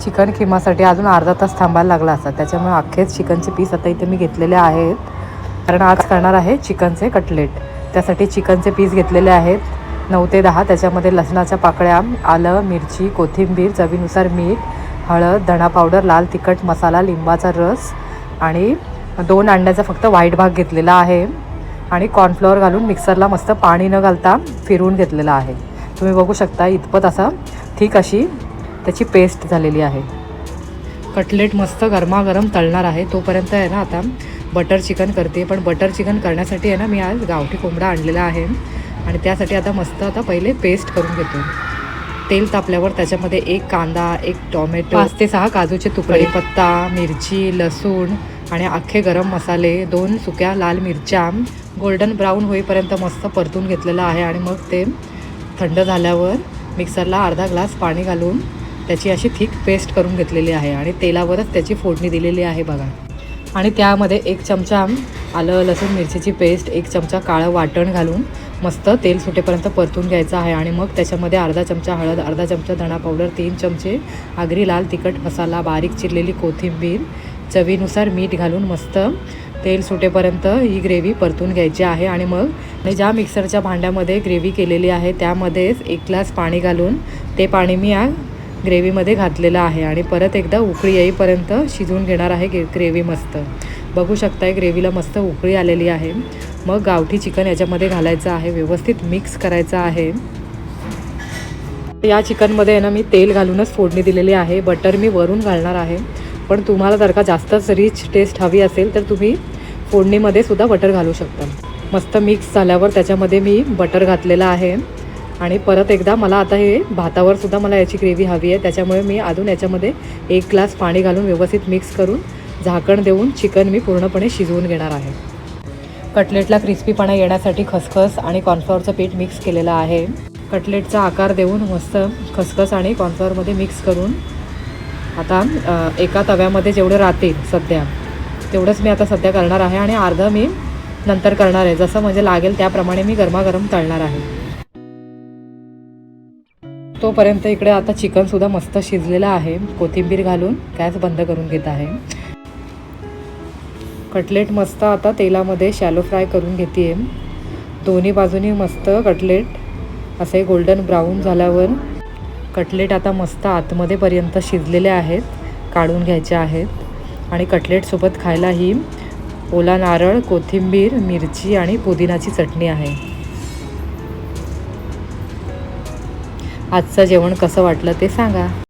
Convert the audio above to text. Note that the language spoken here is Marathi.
चिकन किमासाठी अजून अर्धा तास थांबायला लागला असता, त्याच्यामुळे अख्खेच चिकनचे पीस आता इथे मी घेतलेले आहेत, कारण आज करणार आहे चिकनचे कटलेट. त्यासाठी चिकनचे पीस घेतलेले आहेत 9 ते 10. त्याच्यामध्ये लसणाच्या पाकळ्या, आलं, मिरची, कोथिंबीर, चवीनुसार मीठ, हळद, धणा पावडर, लाल तिखट मसाला, लिंबाचा रस आणि 2 अंड्याचा फक्त व्हाईट भाग घेतलेला आहे आणि कॉर्नफ्लॉवर घालून मिक्सरला मस्त पाणी न घालता फिरवून घेतलेला आहे. तुम्ही बघू शकता इतपत असा ठीक अशी त्याची पेस्ट झालेली आहे. कटलेट मस्त गरमागरम तळणार आहे तोपर्यंत आहे ना आता बटर चिकन करते. पण बटर चिकन करण्यासाठी आहे ना मी आज गावठी कोंबडा आणलेला आहे आणि त्यासाठी आता मस्त आता पहिले पेस्ट करून घेतो. तेल तापल्यावर त्याच्यामध्ये 1 कांदा, 1 टोमॅटो, 5 ते 6 काजूचे तुकडे, पत्ता, मिरची, लसूण आणि अख्खे गरम मसाले, 2 सुक्या लाल मिरच्या गोल्डन ब्राऊन होईपर्यंत मस्त परतून घेतलेलं आहे. आणि मग ते थंड झाल्यावर मिक्सरला अर्धा ग्लास पाणी घालून त्याची अशी थिक पेस्ट करून घेतलेली आहे आणि तेलावरच त्याची फोडणी दिलेली आहे बघा. आणि त्यामध्ये 1 चमचा आलं लसूण मिरचीची पेस्ट, 1 चमचा काळं वाटण घालून मस्त तेल सुटेपर्यंत परतून घ्यायचं आहे. आणि मग त्याच्यामध्ये अर्धा चमचा हळद, अर्धा चमचा धणा पावडर, 3 चमचे आगरी लाल तिखट मसाला, बारीक चिरलेली कोथिंबीर, चवीनुसार मीठ घालून मस्त तेल सुटेपर्यंत ही ग्रेव्ही परतून घ्यायची आहे. आणि मग ज्या मिक्सरच्या भांड्यामध्ये ग्रेव्ही केलेली आहे त्यामध्येच 1 ग्लास पाणी घालून ते पाणी मी या ग्रेव्हीमध्ये घातलेलं आहे आणि परत एकदा उकळी येईपर्यंत शिजवून घेणार आहे ग्रेव्ही. मस्त बघू शकताय ग्रेव्हीला मस्त उकळी आलेली आहे. मग गावठी चिकन याच्यामध्ये घालायचं आहे, व्यवस्थित मिक्स करायचं आहे. या चिकनमध्ये आहे ना मी तेल घालूनच फोडणी दिलेली आहे. बटर मी वरून घालणार आहे, पण तुम्हाला जर का जास्तच रिच टेस्ट हवी असेल तर तुम्ही फोडणीमध्ये सुद्धा बटर घालू शकता. मस्त मिक्स झाल्यावर त्याच्यामध्ये मी बटर घातलेलं आहे आणि परत एकदा मला आता हे भातावर सुद्धा मला याची ग्रेव्ही हवी आहे, त्याच्यामुळे मी अजून याच्यामध्ये 1 ग्लास पाणी घालून व्यवस्थित मिक्स करून झाकण देऊन चिकन मी पूर्णपणे शिजवून घेणार आहे. कटलेटला क्रिस्पीपणा येण्यासाठी खसखस आणि कॉर्नफ्लॉवरचं पीठ मिक्स केलेलं आहे. कटलेटचा आकार देऊन मस्त खसखस आणि कॉर्नफ्लॉवरमध्ये मिक्स करून आता एका तव्यामध्ये जेवढे राहतील सध्या तेवढंच मी आता सध्या करणार आहे आणि अर्धं मी नंतर करणार आहे. जसं म्हणजे लागेल त्याप्रमाणे मी गरमागरम तळणार आहे. तोपर्यंत इकडे आता चिकनसुद्धा मस्त शिजलेलं आहे. कोथिंबीर घालून गॅस बंद करून घेत आहे. कटलेट मस्त आता तेलामध्ये शॅलो फ्राय करून घेते आहे. दोन्ही बाजूनी मस्त कटलेट असे गोल्डन ब्राऊन झाल्यावर कटलेट आता मस्त आतमध्येपर्यंत शिजलेले आहेत, काढून घ्यायचे आहेत. आणि कटलेटसोबत खायला ही ओला नारळ, कोथिंबीर, मिरची आणि पुदिनाची चटणी आहे. आजचं जेवण कसं वाटलं ते सांगा.